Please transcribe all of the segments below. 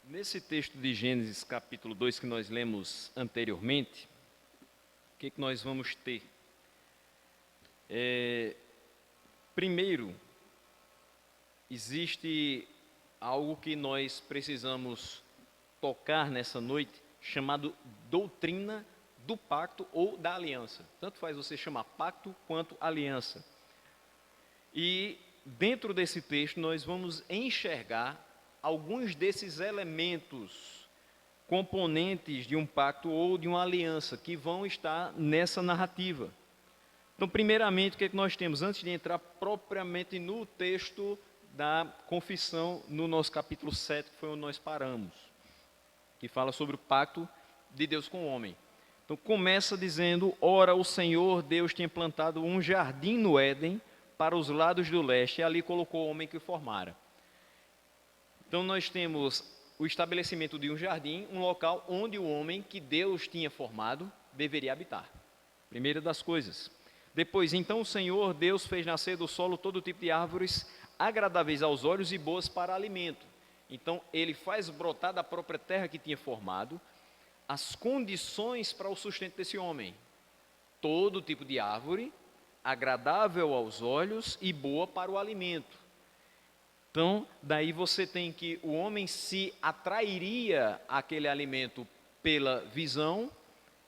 Nesse texto de Gênesis, capítulo 2, que nós lemos anteriormente, o que nós vamos ter? Primeiro, existe algo que nós precisamos tocar nessa noite, chamado doutrina do pacto ou da aliança. Tanto faz você chamar pacto quanto aliança. E dentro desse texto nós vamos enxergar alguns desses elementos, componentes de um pacto ou de uma aliança que vão estar nessa narrativa. Então, primeiramente, o que é que nós temos? Antes de entrar propriamente no texto da confissão, no nosso capítulo 7, que foi onde nós paramos, que fala sobre o pacto de Deus com o homem. Então, começa dizendo: ora, o Senhor Deus tinha plantado um jardim no Éden, para os lados do leste, e ali colocou o homem que formara. Então, nós temos o estabelecimento de um jardim, um local onde o homem que Deus tinha formado deveria habitar. Primeira das coisas. Depois, então, o Senhor Deus fez nascer do solo todo tipo de árvores agradáveis aos olhos e boas para alimento. Então, ele faz brotar da própria terra que tinha formado as condições para o sustento desse homem. Todo tipo de árvore, agradável aos olhos e boa para o alimento. Então, daí você tem que o homem se atrairia àquele alimento pela visão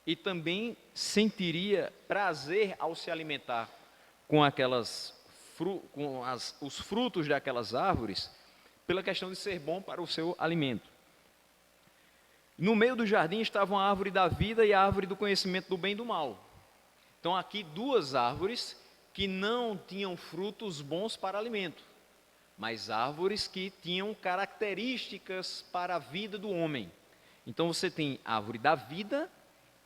e também sentiria prazer ao se alimentar com os frutos daquelas árvores, pela questão de ser bom para o seu alimento. No meio do jardim estavam a árvore da vida e a árvore do conhecimento do bem e do mal. Então, aqui duas árvores que não tinham frutos bons para alimento, mas árvores que tinham características para a vida do homem. Então você tem a árvore da vida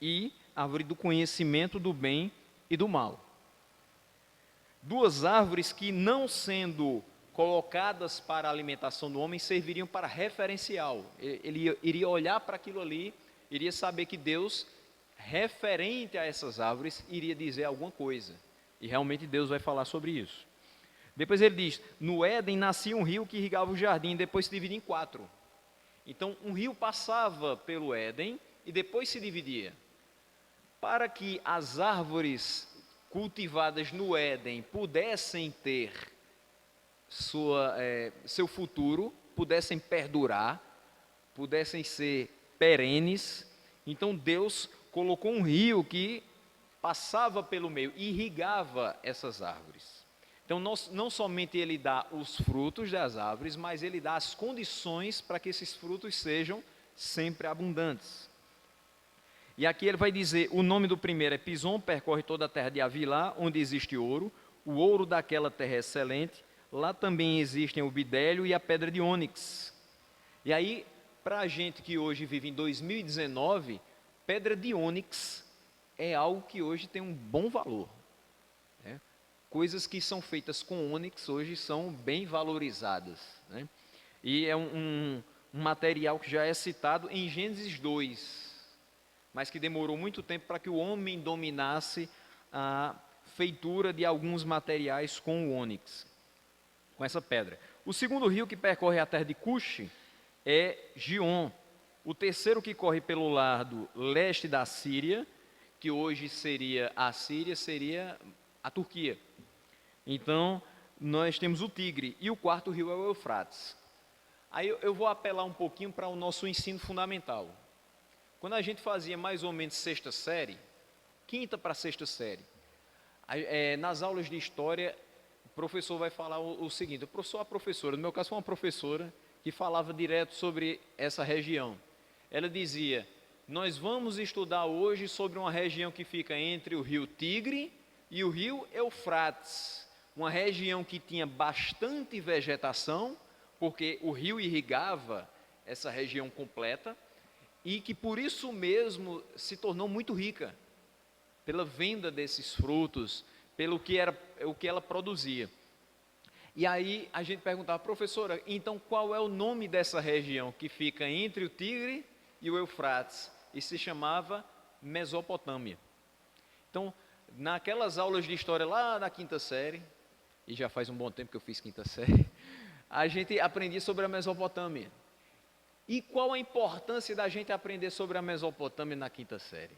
e a árvore do conhecimento do bem e do mal. Duas árvores que, não sendo colocadas para a alimentação do homem, serviriam para referencial. Ele iria olhar para aquilo ali, iria saber que Deus, referente a essas árvores, iria dizer alguma coisa. E realmente Deus vai falar sobre isso. Depois ele diz: no Éden nascia um rio que irrigava o jardim, depois se dividia em 4. Então, um rio passava pelo Éden e depois se dividia. Para que as árvores cultivadas no Éden pudessem ter seu futuro, pudessem perdurar, pudessem ser perenes, então Deus colocou um rio que passava pelo meio, irrigava essas árvores. Então, não somente ele dá os frutos das árvores, mas ele dá as condições para que esses frutos sejam sempre abundantes. E aqui ele vai dizer: o nome do primeiro é Pison, percorre toda a terra de Havilá, onde existe ouro. O ouro daquela terra é excelente. Lá também existem o bidélio e a pedra de ônix. E aí, para a gente que hoje vive em 2019, pedra de ônix é algo que hoje tem um bom valor. Coisas que são feitas com ônix hoje são bem valorizadas, né? E é um material que já é citado em Gênesis 2, mas que demorou muito tempo para que o homem dominasse a feitura de alguns materiais com o ônix, com essa pedra. O segundo rio que percorre a terra de Cuxi é Gion. O terceiro que corre pelo lado leste da Síria, que hoje seria a Síria, seria a Turquia. Então, nós temos o Tigre, e o quarto rio é o Eufrates. Aí eu vou apelar um pouquinho para o nosso ensino fundamental. Quando a gente fazia mais ou menos sexta série, quinta para sexta série, nas aulas de história, o professor vai falar o seguinte: o professor, a professora, no meu caso foi uma professora que falava direto sobre essa região. Ela dizia: nós vamos estudar hoje sobre uma região que fica entre o rio Tigre e o rio Eufrates. Uma região que tinha bastante vegetação, porque o rio irrigava essa região completa, e que por isso mesmo se tornou muito rica, pela venda desses frutos, pelo que ela produzia. E aí a gente perguntava: professora, então qual é o nome dessa região que fica entre o Tigre e o Eufrates? E se chamava Mesopotâmia. Então, naquelas aulas de história lá na quinta série, e já faz um bom tempo que eu fiz quinta série, a gente aprendia sobre a Mesopotâmia. E qual a importância da gente aprender sobre a Mesopotâmia na quinta série?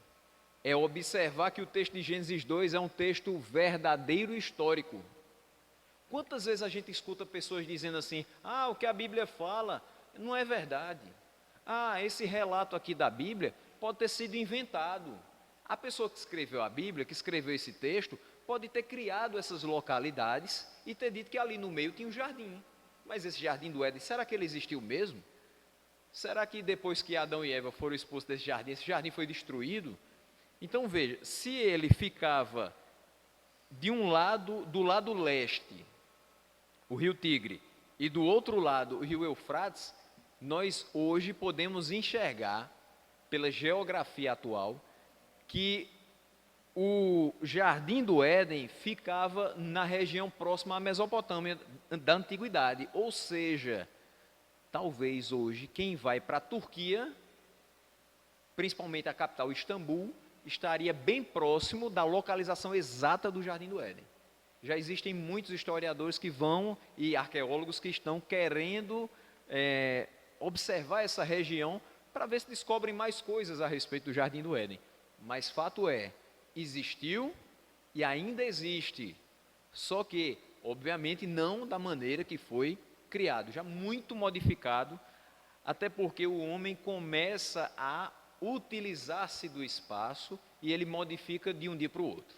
É observar que o texto de Gênesis 2 é um texto verdadeiro e histórico. Quantas vezes a gente escuta pessoas dizendo assim, o que a Bíblia fala não é verdade. Esse relato aqui da Bíblia pode ter sido inventado. A pessoa que escreveu a Bíblia, que escreveu esse texto, pode ter criado essas localidades e ter dito que ali no meio tinha um jardim. Mas esse jardim do Éden, será que ele existiu mesmo? Será que depois que Adão e Eva foram expulsos desse jardim, esse jardim foi destruído? Então veja, se ele ficava de um lado, do lado leste, o rio Tigre, e do outro lado, o rio Eufrates, nós hoje podemos enxergar, pela geografia atual, que o Jardim do Éden ficava na região próxima à Mesopotâmia da Antiguidade. Ou seja, talvez hoje quem vai para a Turquia, principalmente a capital Istambul, estaria bem próximo da localização exata do Jardim do Éden. Já existem muitos historiadores que vão e arqueólogos que estão querendo observar essa região para ver se descobrem mais coisas a respeito do Jardim do Éden. Mas fato é, existiu e ainda existe, só que, obviamente, não da maneira que foi criado, já muito modificado, até porque o homem começa a utilizar-se do espaço e ele modifica de um dia para o outro.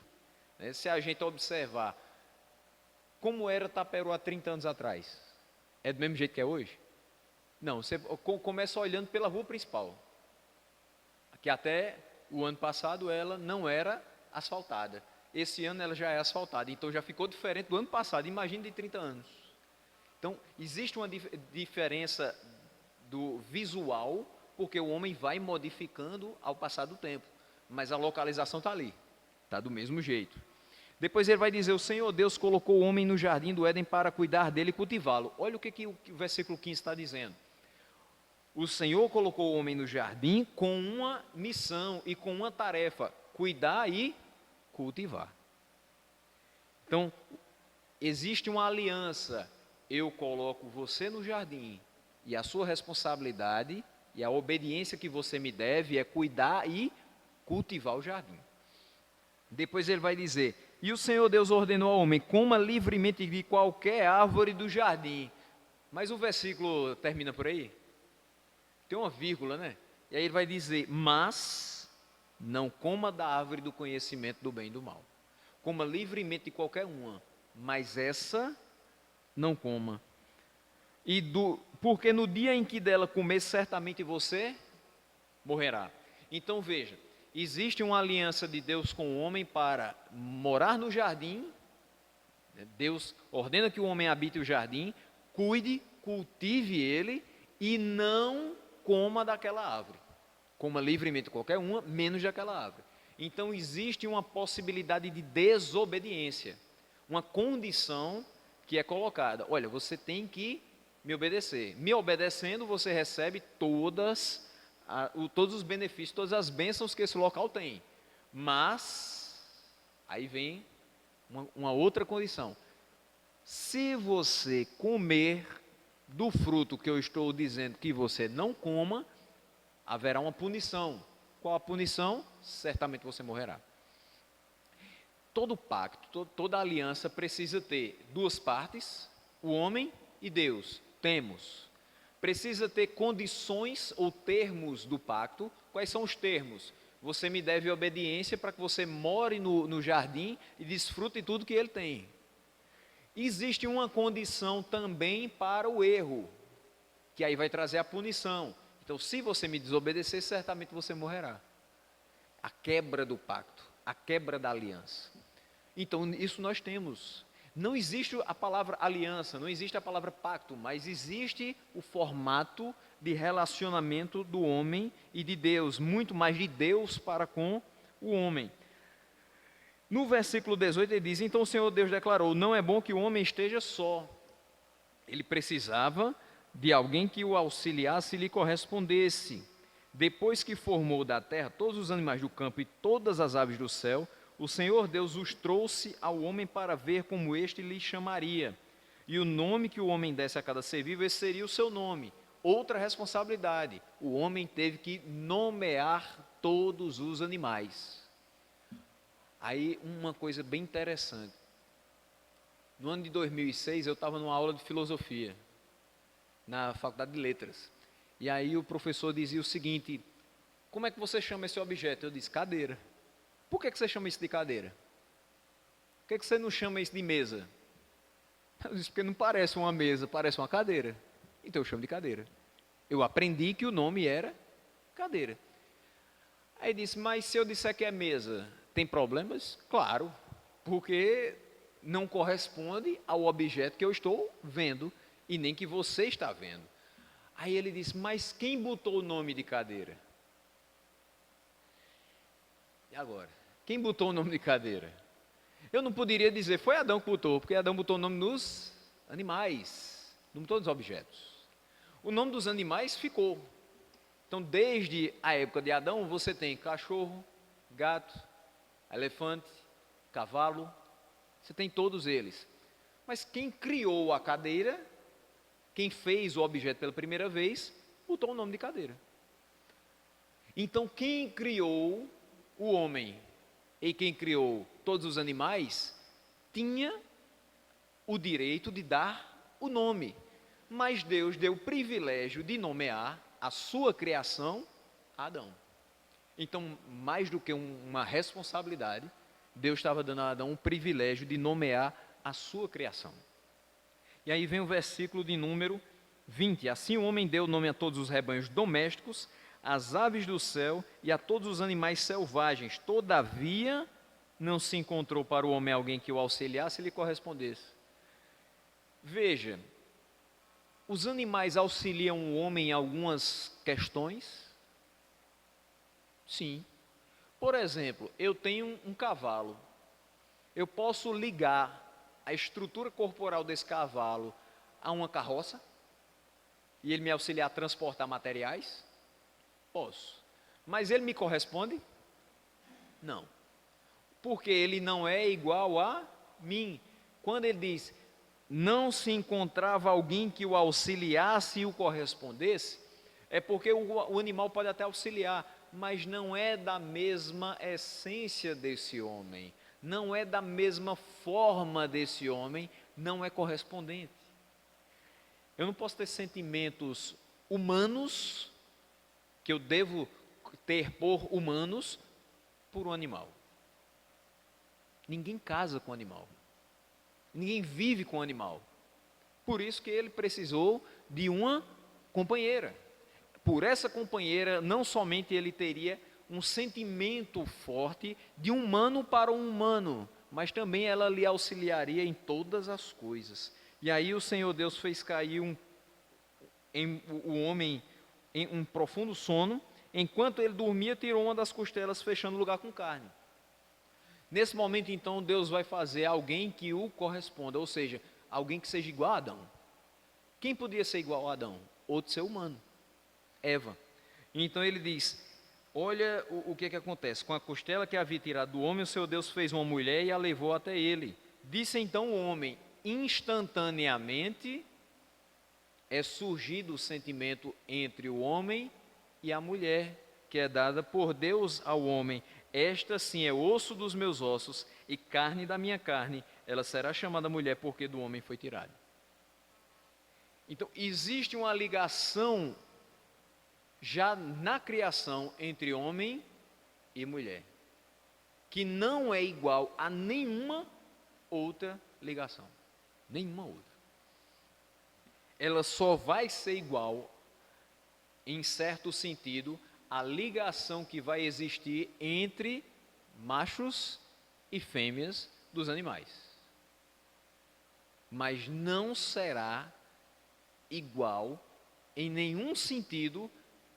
Se a gente observar como era Taperoá 30 anos atrás, é do mesmo jeito que é hoje? Não, você começa olhando pela rua principal, que até o ano passado ela não era asfaltada. Esse ano ela já é asfaltada, então já ficou diferente do ano passado, imagine de 30 anos. Então, existe uma diferença do visual, porque o homem vai modificando ao passar do tempo, mas a localização está ali, está do mesmo jeito. Depois ele vai dizer, o Senhor Deus colocou o homem no jardim do Éden para cuidar dele e cultivá-lo. Olha o que o versículo 15 está dizendo. O Senhor colocou o homem no jardim com uma missão e com uma tarefa, cuidar e cultivar. Então, existe uma aliança, eu coloco você no jardim, e a sua responsabilidade e a obediência que você me deve é cuidar e cultivar o jardim. Depois ele vai dizer, e o Senhor Deus ordenou ao homem, coma livremente de qualquer árvore do jardim. Mas o versículo termina por aí? Tem uma vírgula, né? E aí ele vai dizer, mas não coma da árvore do conhecimento do bem e do mal. Coma livremente de qualquer uma, mas essa não coma. Porque no dia em que dela comer, certamente você morrerá. Então veja, existe uma aliança de Deus com o homem para morar no jardim. Deus ordena que o homem habite o jardim, cuide, cultive ele e não coma daquela árvore. Coma livremente qualquer uma, menos daquela árvore. Então existe uma possibilidade de desobediência, uma condição que é colocada. Olha, você tem que me obedecer. Me obedecendo, você recebe todos os benefícios, todas as bênçãos que esse local tem. Mas, aí vem uma outra condição. Se você comer do fruto que eu estou dizendo que você não coma, haverá uma punição. Qual a punição? Certamente você morrerá. Todo pacto, toda aliança precisa ter duas partes, o homem e Deus. Temos. Precisa ter condições ou termos do pacto. Quais são os termos? Você me deve obediência para que você more no jardim e desfrute tudo que ele tem. Existe uma condição também para o erro, que aí vai trazer a punição. Então, se você me desobedecer, certamente você morrerá. A quebra do pacto, a quebra da aliança. Então, isso nós temos. Não existe a palavra aliança, não existe a palavra pacto, mas existe o formato de relacionamento do homem e de Deus, muito mais de Deus para com o homem. No versículo 18 ele diz, então o Senhor Deus declarou, não é bom que o homem esteja só. Ele precisava de alguém que o auxiliasse e lhe correspondesse. Depois que formou da terra todos os animais do campo e todas as aves do céu, o Senhor Deus os trouxe ao homem para ver como este lhe chamaria. E o nome que o homem desse a cada ser vivo, esse seria o seu nome. outra responsabilidade. O homem teve que nomear todos os animais. Aí, uma coisa bem interessante. No ano de 2006, eu estava numa aula de filosofia, na Faculdade de Letras. E aí o professor dizia o seguinte: como é que você chama esse objeto? Eu disse, cadeira. Por que você chama isso de cadeira? Por que você não chama isso de mesa? Eu disse, porque não parece uma mesa, parece uma cadeira. Então eu chamo de cadeira. Eu aprendi que o nome era cadeira. Aí disse, mas se eu disser que é mesa, tem problemas? Claro, porque não corresponde ao objeto que eu estou vendo e nem que você está vendo. Aí ele disse, mas quem botou o nome de cadeira? E agora? Quem botou o nome de cadeira? Eu não poderia dizer, foi Adão que botou, porque Adão botou o nome nos animais, não botou nos objetos. O nome dos animais ficou. Então, desde a época de Adão, você tem cachorro, gato, elefante, cavalo, você tem todos eles. Mas quem criou a cadeira, quem fez o objeto pela primeira vez, botou o nome de cadeira. Então, quem criou o homem e quem criou todos os animais, tinha o direito de dar o nome. Mas Deus deu o privilégio de nomear a sua criação a Adão. Então, mais do que uma responsabilidade, Deus estava dando a Adão o privilégio de nomear a sua criação. E aí vem o versículo de número 20. Assim o homem deu nome a todos os rebanhos domésticos, às aves do céu e a todos os animais selvagens. Todavia, não se encontrou para o homem alguém que o auxiliasse e lhe correspondesse. Veja, os animais auxiliam o homem em algumas questões? Sim. Por exemplo, eu tenho um cavalo. Eu posso ligar a estrutura corporal desse cavalo a uma carroça e ele me auxiliar a transportar materiais? Posso. Mas ele me corresponde? Não. Porque ele não é igual a mim. Quando ele diz, não se encontrava alguém que o auxiliasse e o correspondesse, é porque o animal pode até auxiliar, mas não é da mesma essência desse homem, não é da mesma forma desse homem, não é correspondente. Eu não posso ter sentimentos humanos, que eu devo ter por humanos, por um animal. Ninguém casa com animal. Ninguém vive com animal. Por isso que ele precisou de uma companheira. Por essa companheira, não somente ele teria um sentimento forte de humano para um humano, mas também ela lhe auxiliaria em todas as coisas. E aí o Senhor Deus fez cair o homem em um profundo sono. Enquanto ele dormia, tirou uma das costelas, fechando o lugar com carne. Nesse momento, então, Deus vai fazer alguém que o corresponda, ou seja, alguém que seja igual a Adão. Quem podia ser igual a Adão? Outro ser humano, Eva. Então ele diz, olha o que acontece. Com a costela que havia tirado do homem, o seu Deus fez uma mulher e a levou até ele. Disse então o homem, instantaneamente é surgido o sentimento entre o homem e a mulher, que é dada por Deus ao homem. Esta sim é osso dos meus ossos e carne da minha carne, ela será chamada mulher porque do homem foi tirada. Então, existe uma ligação já na criação entre homem e mulher, que não é igual a nenhuma outra ligação. Nenhuma outra. Ela só vai ser igual, em certo sentido, a ligação que vai existir entre machos e fêmeas dos animais. Mas não será igual em nenhum sentido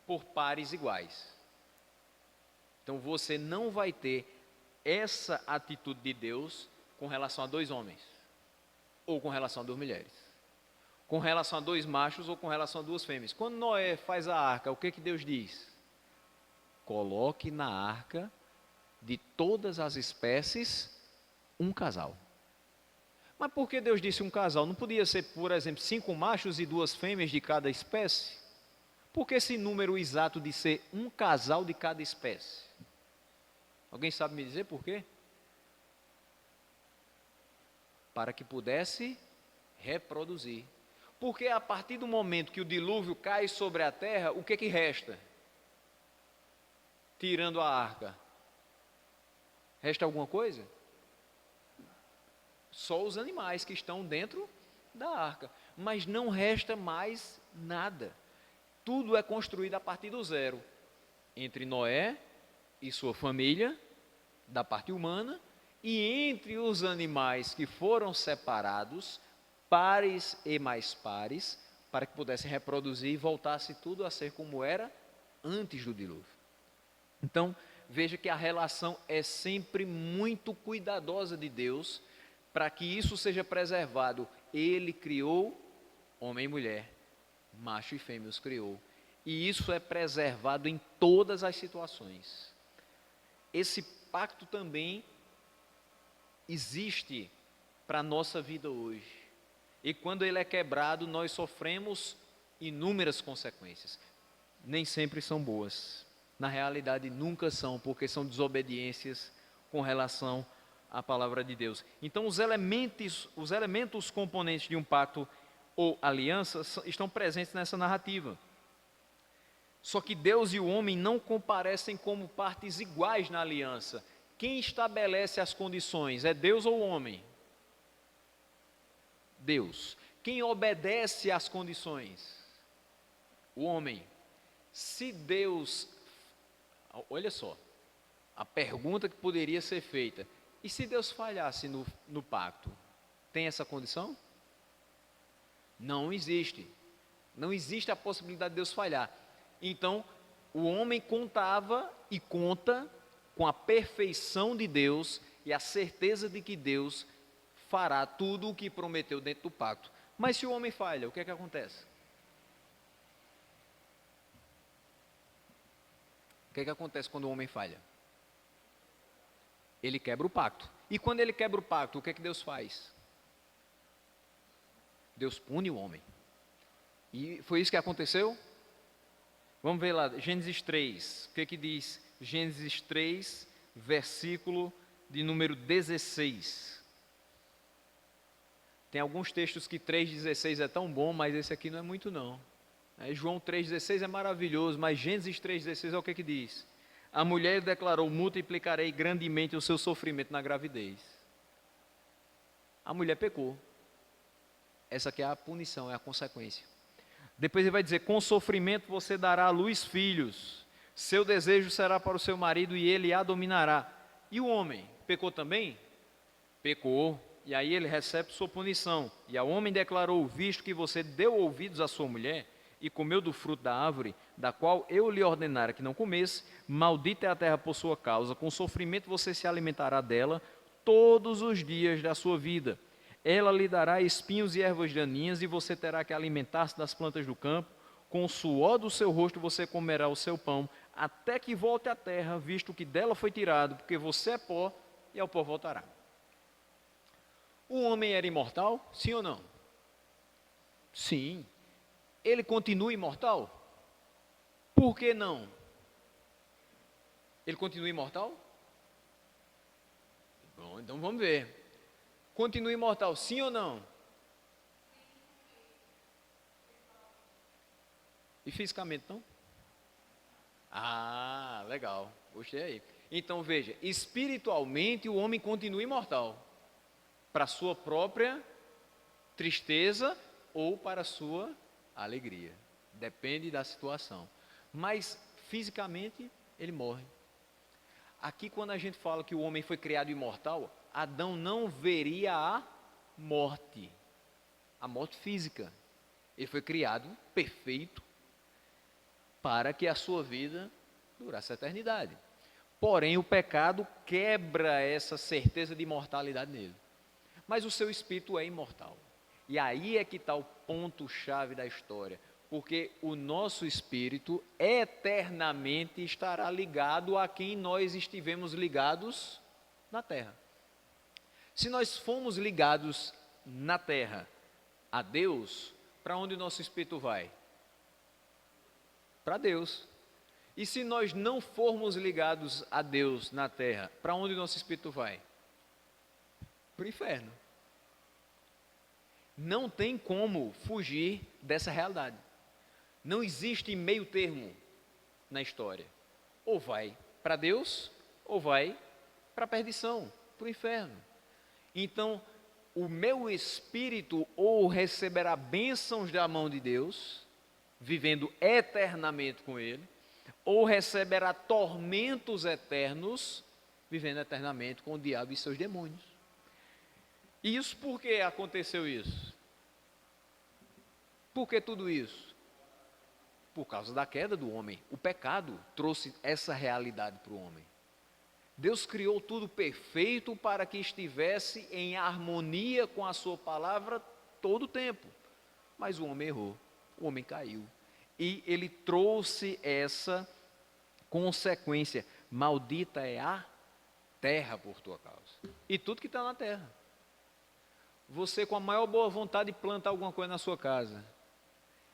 por pares iguais. Então você não vai ter essa atitude de Deus com relação a dois homens, ou com relação a duas mulheres, com relação a dois machos ou com relação a duas fêmeas. Quando Noé faz a arca, o que Deus diz? Coloque na arca de todas as espécies um casal. Mas por que Deus disse um casal? Não podia ser, por exemplo, 5 machos e 2 fêmeas de cada espécie? Por que esse número exato de ser um casal de cada espécie? Alguém sabe me dizer por quê? Para que pudesse reproduzir. Porque a partir do momento que o dilúvio cai sobre a terra, o que que resta? Tirando a arca. Resta alguma coisa? Só os animais que estão dentro da arca. Mas não resta mais nada. Tudo é construído a partir do zero. Entre Noé e sua família, da parte humana, e entre os animais que foram separados, pares e mais pares, para que pudessem reproduzir e voltasse tudo a ser como era antes do dilúvio. Então, veja que a relação é sempre muito cuidadosa de Deus, para que isso seja preservado. Ele criou homem e mulher, macho e fêmea os criou, e isso é preservado em todas as situações. Esse pacto também existe para a nossa vida hoje. E quando ele é quebrado, nós sofremos inúmeras consequências. Nem sempre são boas. Na realidade, nunca são, porque são desobediências com relação à palavra de Deus. Então, os elementos componentes de um pacto ou aliança estão presentes nessa narrativa. Só que Deus e o homem não comparecem como partes iguais na aliança. Quem estabelece as condições? É Deus ou o homem? Deus. Quem obedece às condições? O homem. Se Deus... Olha só, a pergunta que poderia ser feita: e se Deus falhasse no pacto? Tem essa condição? Não existe. Não existe a possibilidade de Deus falhar. Então, o homem contava e conta com a perfeição de Deus e a certeza de que Deus fará tudo o que prometeu dentro do pacto. Mas se o homem falha, o que é que acontece? O que é que acontece quando o homem falha? Ele quebra o pacto. E quando ele quebra o pacto, o que é que Deus faz? Deus pune o homem. E foi isso que aconteceu? Vamos ver lá, Gênesis 3. O que é que diz? Gênesis 3, versículo de número 16. Tem alguns textos que 3,16 é tão bom, mas esse aqui não é muito não. João 3,16 é maravilhoso, mas Gênesis 3,16 é o que que diz? A mulher declarou: multiplicarei grandemente o seu sofrimento na gravidez. A mulher pecou. Essa aqui é a punição, é a consequência. Depois ele vai dizer: com sofrimento você dará à luz filhos, seu desejo será para o seu marido e ele a dominará. E o homem, pecou também? Pecou, e aí ele recebe sua punição. E ao homem declarou: visto que você deu ouvidos à sua mulher e comeu do fruto da árvore, da qual eu lhe ordenara que não comesse, maldita é a terra por sua causa, com sofrimento você se alimentará dela todos os dias da sua vida. Ela lhe dará espinhos e ervas daninhas, e você terá que alimentar-se das plantas do campo. Com o suor do seu rosto você comerá o seu pão, até que volte à terra, visto que dela foi tirado, porque você é pó, e ao pó voltará. O homem era imortal? Sim ou não? Sim. Ele continua imortal? Por que não? Ele continua imortal? Bom, então vamos ver. Continua imortal, sim ou não? E fisicamente não? Ah, legal. Gostei aí. Então veja, espiritualmente o homem continua imortal. Para sua própria tristeza ou para sua alegria. Depende da situação. Mas fisicamente ele morre. Aqui quando a gente fala que o homem foi criado imortal, Adão não veria a morte física. Ele foi criado perfeito para que a sua vida durasse a eternidade. Porém, o pecado quebra essa certeza de imortalidade nele. Mas o seu espírito é imortal. E aí é que está o ponto-chave da história. Porque o nosso espírito eternamente estará ligado a quem nós estivemos ligados na terra. Se nós fomos ligados na terra a Deus, para onde o nosso espírito vai? Para Deus. E se nós não formos ligados a Deus na terra, para onde nosso espírito vai? Para o inferno. Não tem como fugir dessa realidade. Não existe meio termo na história. Ou vai para Deus, ou vai para a perdição, para o inferno. Então, o meu espírito ou receberá bênçãos da mão de Deus, vivendo eternamente com Ele, ou receberá tormentos eternos, vivendo eternamente com o diabo e seus demônios. E isso por que aconteceu isso? Por que tudo isso? Por causa da queda do homem. O pecado trouxe essa realidade para o homem. Deus criou tudo perfeito para que estivesse em harmonia com a sua palavra todo o tempo. Mas o homem errou, o homem caiu. E ele trouxe essa consequência. Maldita é a terra por tua causa. E tudo que está na terra. Você com a maior boa vontade planta alguma coisa na sua casa.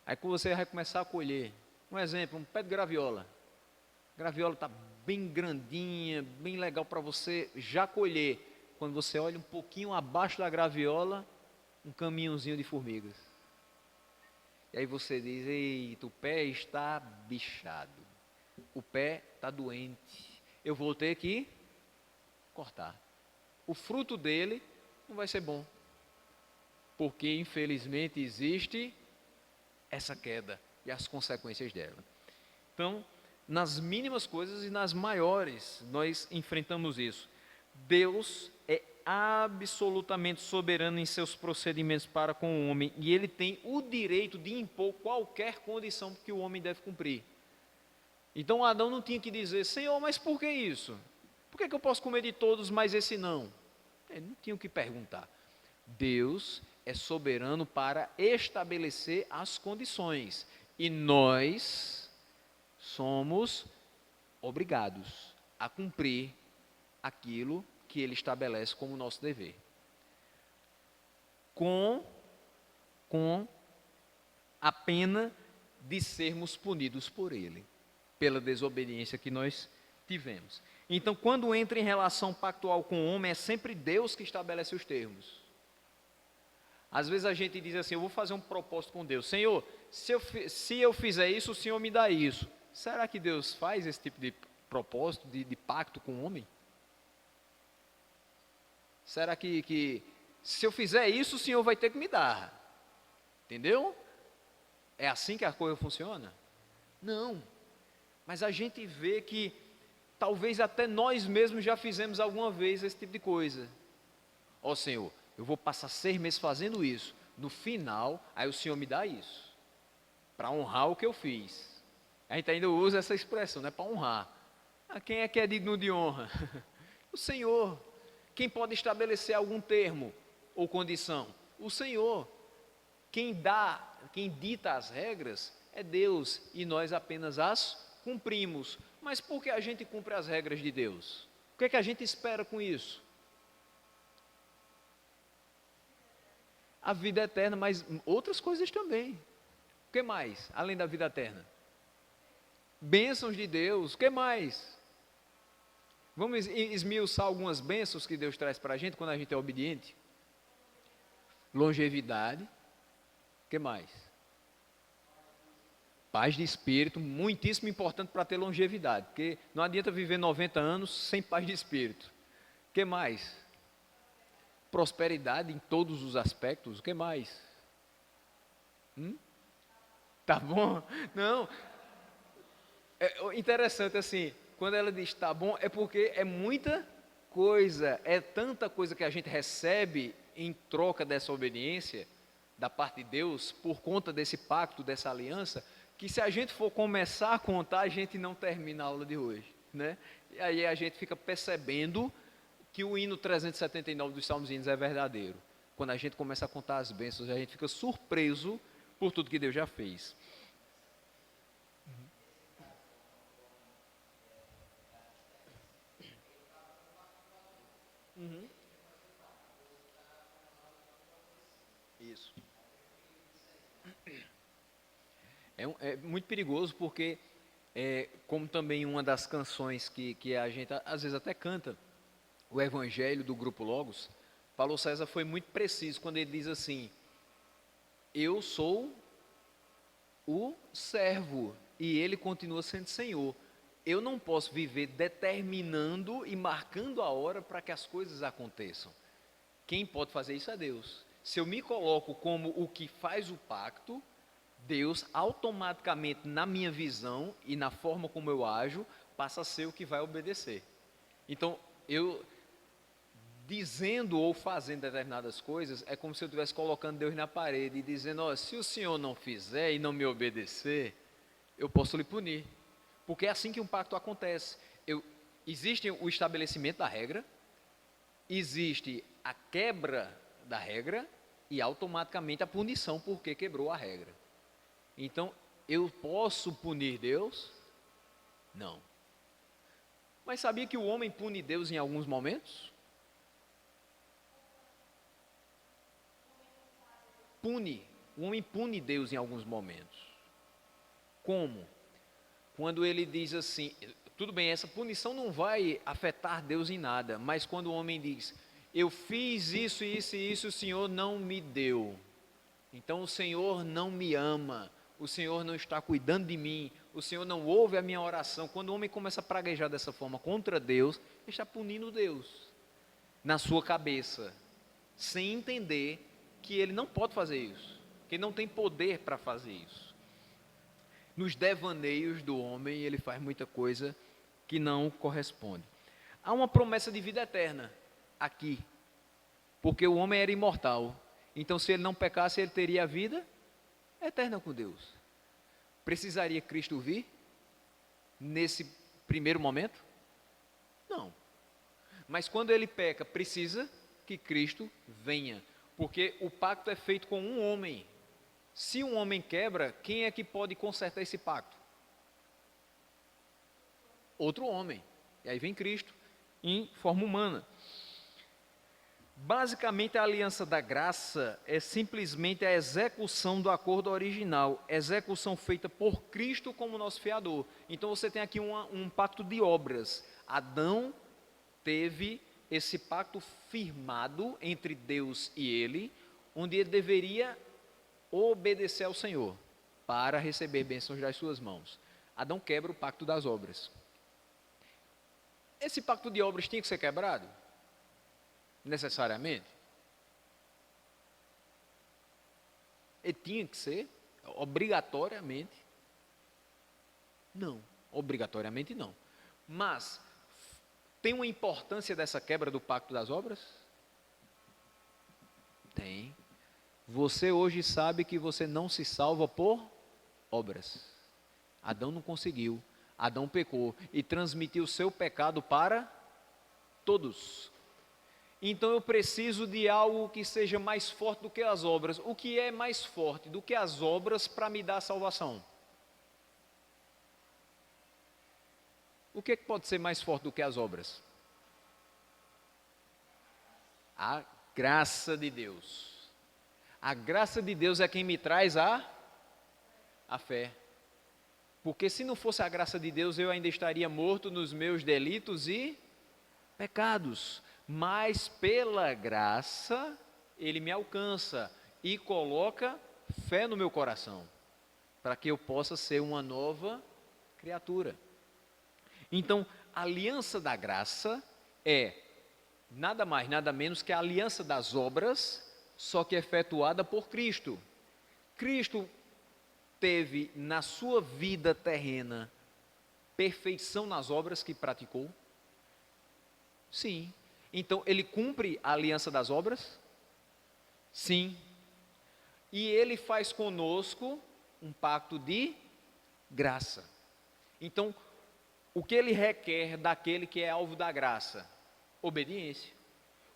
Aí que você vai começar a colher. Um exemplo, um pé de graviola. A graviola está bem grandinha, bem legal para você já colher. Quando você olha um pouquinho abaixo da graviola, um caminhãozinho de formigas. E aí você diz, eita, o pé está bichado. O pé está doente. Eu vou ter que cortar. O fruto dele não vai ser bom. Porque infelizmente existe essa queda e as consequências dela. Então, nas mínimas coisas e nas maiores, nós enfrentamos isso. Deus é absolutamente soberano em seus procedimentos para com o homem, e ele tem o direito de impor qualquer condição que o homem deve cumprir. Então Adão não tinha que dizer, Senhor, mas por que isso? Por que eu posso comer de todos, mas esse não? Ele não tinha o que perguntar. Deus é soberano para estabelecer as condições. E nós somos obrigados a cumprir aquilo que Ele estabelece como nosso dever. Com a pena de sermos punidos por Ele, pela desobediência que nós tivemos. Então, quando entra em relação pactual com o homem, é sempre Deus que estabelece os termos. Às vezes a gente diz assim, eu vou fazer um propósito com Deus. Senhor, se eu fizer isso, o Senhor me dá isso. Será que Deus faz esse tipo de propósito, de pacto com o homem? Será que se eu fizer isso, o Senhor vai ter que me dar? Entendeu? É assim que a coisa funciona? Não. Mas a gente vê que talvez até nós mesmos já fizemos alguma vez esse tipo de coisa. Ó Senhor, eu vou passar 6 meses fazendo isso. No final, aí o Senhor me dá isso. Para honrar o que eu fiz. A gente ainda usa essa expressão, né? Para honrar. Quem é que é digno de honra? O Senhor. Quem pode estabelecer algum termo ou condição? O Senhor. Quem dita as regras é Deus. E nós apenas as cumprimos. Mas por que a gente cumpre as regras de Deus? O que é que a gente espera com isso? A vida eterna, mas outras coisas também. O que mais, além da vida eterna? Bênçãos de Deus, o que mais? Vamos esmiuçar algumas bênçãos que Deus traz para a gente quando a gente é obediente? Longevidade, o que mais? Paz de espírito, muitíssimo importante para ter longevidade, porque não adianta viver 90 anos sem paz de espírito. O que mais? Prosperidade em todos os aspectos, o que mais? Tá bom? Não. É interessante assim, quando ela diz tá bom, é porque é muita coisa, é tanta coisa que a gente recebe em troca dessa obediência da parte de Deus, por conta desse pacto, dessa aliança, que se a gente for começar a contar, a gente não termina a aula de hoje, né? E aí a gente fica percebendo que o hino 379 dos Salmos é verdadeiro. Quando a gente começa a contar as bênçãos, a gente fica surpreso por tudo que Deus já fez. Isso. É muito perigoso porque, como também uma das canções que a gente às vezes até canta, o Evangelho do Grupo Logos, Paulo César foi muito preciso quando ele diz assim: eu sou o servo e ele continua sendo Senhor. Eu não posso viver determinando e marcando a hora para que as coisas aconteçam. Quem pode fazer isso é Deus. Se eu me coloco como o que faz o pacto, Deus automaticamente, na minha visão e na forma como eu ajo, passa a ser o que vai obedecer. Então, eu dizendo ou fazendo determinadas coisas, é como se eu estivesse colocando Deus na parede e dizendo: ó, se o Senhor não fizer e não me obedecer, eu posso lhe punir. Porque é assim que um pacto acontece. Existe o estabelecimento da regra, existe a quebra da regra e automaticamente a punição porque quebrou a regra. Então, eu posso punir Deus? Não. Mas sabia que o homem pune Deus em alguns momentos? O homem pune Deus em alguns momentos. Como? Quando ele diz assim, tudo bem, essa punição não vai afetar Deus em nada, mas quando o homem diz: eu fiz isso, isso e isso, o Senhor não me deu, então o Senhor não me ama, o Senhor não está cuidando de mim, o Senhor não ouve a minha oração. Quando o homem começa a praguejar dessa forma contra Deus, ele está punindo Deus na sua cabeça, sem entender que ele não pode fazer isso, que ele não tem poder para fazer isso. Nos devaneios do homem, ele faz muita coisa que não corresponde. Há uma promessa de vida eterna aqui, porque o homem era imortal. Então, se ele não pecasse, ele teria a vida eterna com Deus. Precisaria Cristo vir nesse primeiro momento? Não. Mas quando ele peca, precisa que Cristo venha, porque o pacto é feito com um homem. Se um homem quebra, quem é que pode consertar esse pacto? Outro homem. E aí vem Cristo em forma humana. Basicamente, a aliança da graça é simplesmente a execução do acordo original, execução feita por Cristo como nosso fiador. Então você tem aqui um pacto de obras. Adão teve esse pacto firmado entre Deus e ele, onde ele deveria obedecer ao Senhor para receber bênçãos das suas mãos. Adão quebra o pacto das obras. Esse pacto de obras tinha que ser quebrado? Necessariamente? Ele tinha que ser? Obrigatoriamente? Não, obrigatoriamente não. Mas, tem uma importância dessa quebra do pacto das obras? Tem. Você hoje sabe que você não se salva por obras. Adão não conseguiu. Adão pecou e transmitiu o seu pecado para todos. Então eu preciso de algo que seja mais forte do que as obras. O que é mais forte do que as obras para me dar salvação? O que pode ser mais forte do que as obras? A graça de Deus. A graça de Deus é quem me traz a fé. Porque se não fosse a graça de Deus, eu ainda estaria morto nos meus delitos e pecados. Mas pela graça, Ele me alcança e coloca fé no meu coração, para que eu possa ser uma nova criatura. Então, a aliança da graça é nada mais, nada menos que a aliança das obras, só que efetuada por Cristo. Cristo teve na sua vida terrena perfeição nas obras que praticou? Sim. Então, ele cumpre a aliança das obras? Sim. E ele faz conosco um pacto de graça. Então, o que ele requer daquele que é alvo da graça? Obediência.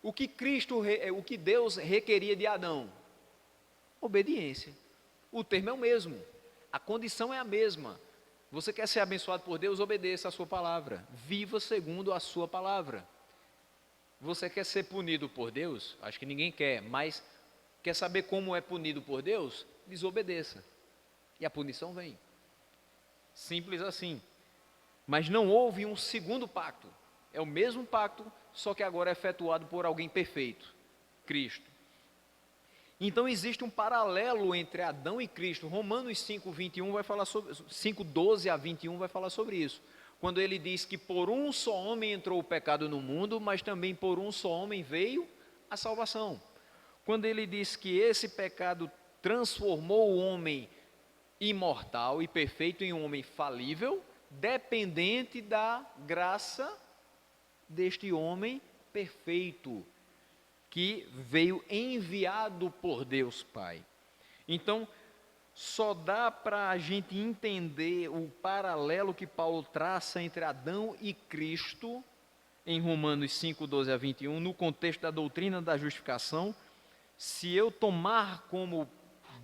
O que Deus requeria de Adão? Obediência. O termo é o mesmo, a condição é a mesma. Você quer ser abençoado por Deus? Obedeça a sua palavra, viva segundo a sua palavra. Você quer ser punido por Deus? Acho que ninguém quer, mas quer saber como é punido por Deus? Desobedeça. e a punição vem. Simples assim. Mas não houve um segundo pacto. É o mesmo pacto, só que agora é efetuado por alguém perfeito, Cristo. Então existe um paralelo entre Adão e Cristo. Romanos 5:21 vai falar sobre 5:12 a 21 vai falar sobre isso. Quando ele diz que por um só homem entrou o pecado no mundo, mas também por um só homem veio a salvação. Quando ele diz que esse pecado transformou o homem imortal e perfeito em um homem falível, dependente da graça deste homem perfeito, que veio enviado por Deus Pai. Então, só dá para a gente entender o paralelo que Paulo traça entre Adão e Cristo, em Romanos 5:12 a 21, no contexto da doutrina da justificação, se eu tomar como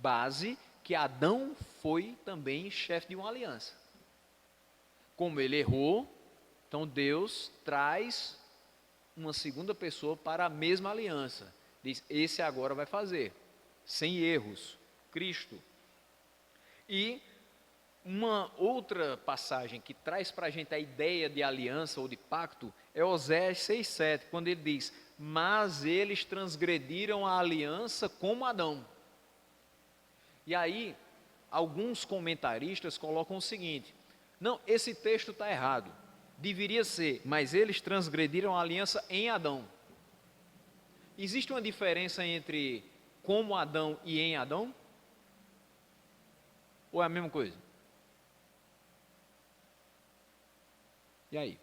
base que Adão foi também chefe de uma aliança. Como ele errou, então Deus traz uma segunda pessoa para a mesma aliança. Diz, esse agora vai fazer, sem erros, Cristo. E uma outra passagem que traz para a gente a ideia de aliança ou de pacto é Oséias 6:7, quando ele diz, mas eles transgrediram a aliança como Adão. E aí, alguns comentaristas colocam o seguinte, não, esse texto está errado, deveria ser, mas eles transgrediram a aliança em Adão. Existe uma diferença entre como Adão e em Adão? Ou é a mesma coisa? E aí?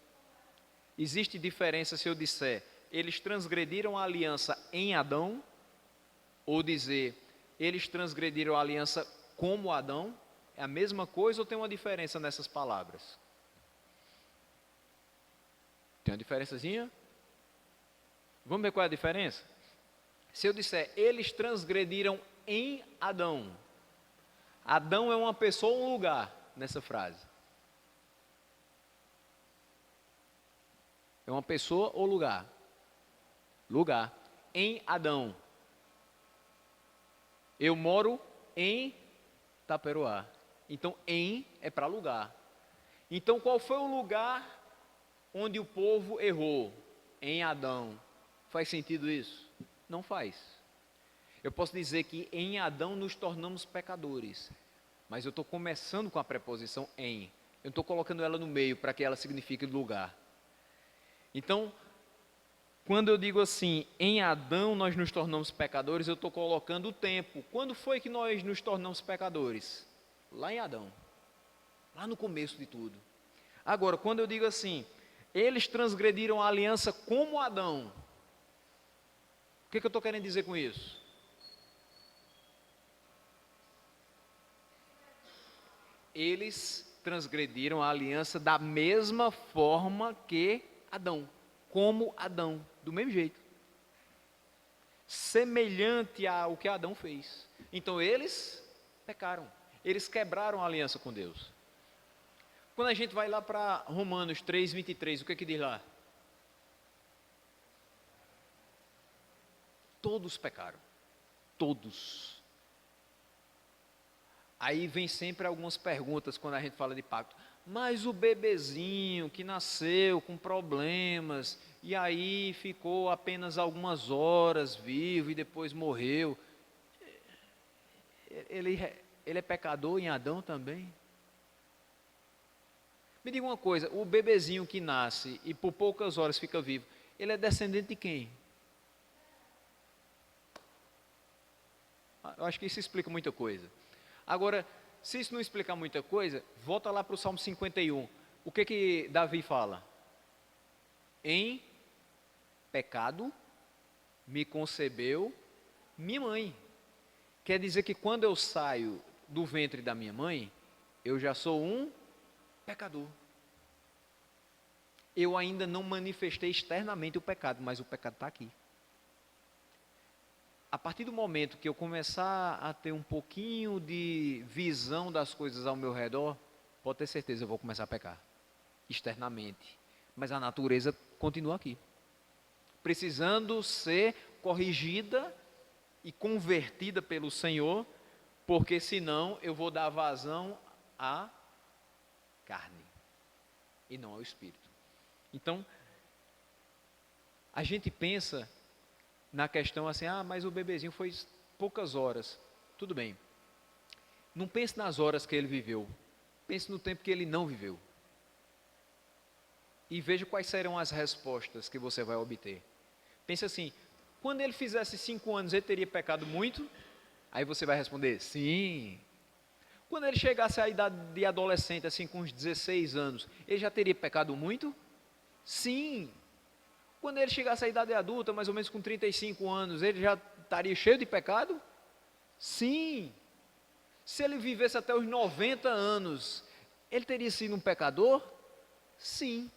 Existe diferença se eu disser, eles transgrediram a aliança em Adão, ou dizer, eles transgrediram a aliança como Adão? É a mesma coisa ou tem uma diferença nessas palavras? Tem uma diferençazinha? Vamos ver qual é a diferença? Se eu disser, eles transgrediram em Adão. Adão é uma pessoa ou um lugar nessa frase? É uma pessoa ou lugar? Lugar. Em Adão. Eu moro em Taperoá. Então, em é para lugar. Então, qual foi o lugar onde o povo errou? Em Adão. Faz sentido isso? Não faz. Eu posso dizer que em Adão nos tornamos pecadores, mas eu estou começando com a preposição em. Eu estou colocando ela no meio para que ela signifique lugar. Então, quando eu digo assim, em Adão nós nos tornamos pecadores, eu estou colocando o tempo. Quando foi que nós nos tornamos pecadores? Lá em Adão. Lá no começo de tudo. Agora, quando eu digo assim, eles transgrediram a aliança como Adão. O que eu estou querendo dizer com isso? Eles transgrediram a aliança da mesma forma que Adão, como Adão, do mesmo jeito, semelhante ao que Adão fez. Então eles pecaram, eles quebraram a aliança com Deus. Quando a gente vai lá para Romanos 3:23, o que diz lá? Todos pecaram, todos. Aí vem sempre algumas perguntas quando a gente fala de pacto. Mas o bebezinho que nasceu com problemas e aí ficou apenas algumas horas vivo e depois morreu, ele é pecador em Adão também? Me diga uma coisa, o bebezinho que nasce e por poucas horas fica vivo, ele é descendente de quem? Eu acho que isso explica muita coisa. Agora, se isso não explicar muita coisa, volta lá para o Salmo 51. O que Davi fala? Em pecado me concebeu minha mãe. Quer dizer que quando eu saio do ventre da minha mãe, eu já sou um pecador. Eu ainda não manifestei externamente o pecado, mas o pecado está aqui. A partir do momento que eu começar a ter um pouquinho de visão das coisas ao meu redor, pode ter certeza, eu vou começar a pecar, externamente. Mas a natureza continua aqui, precisando ser corrigida e convertida pelo Senhor, porque senão eu vou dar vazão à carne e não ao espírito. Então, a gente pensa na questão assim, mas o bebezinho foi poucas horas. Tudo bem. Não pense nas horas que ele viveu. Pense no tempo que ele não viveu. E veja quais serão as respostas que você vai obter. Pense assim, quando ele fizesse 5 anos, ele teria pecado muito? Aí você vai responder, sim. Quando ele chegasse à idade de adolescente, assim, com uns 16 anos, ele já teria pecado muito? Sim. Quando ele chegasse à idade adulta, mais ou menos com 35 anos, ele já estaria cheio de pecado? Sim. Se ele vivesse até os 90 anos, ele teria sido um pecador? Sim.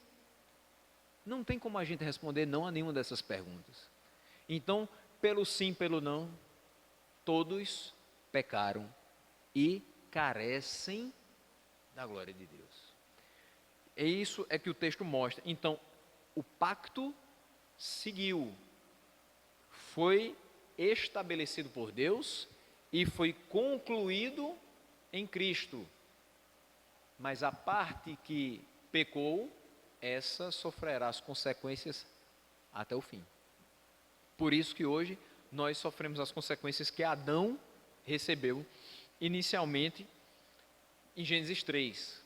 Não tem como a gente responder não a nenhuma dessas perguntas. Então, pelo sim, pelo não, todos pecaram e carecem da glória de Deus. É isso é que o texto mostra. Então, o pacto seguiu, foi estabelecido por Deus e foi concluído em Cristo. Mas a parte que pecou, essa sofrerá as consequências até o fim. Por isso que hoje nós sofremos as consequências que Adão recebeu inicialmente em Gênesis 3.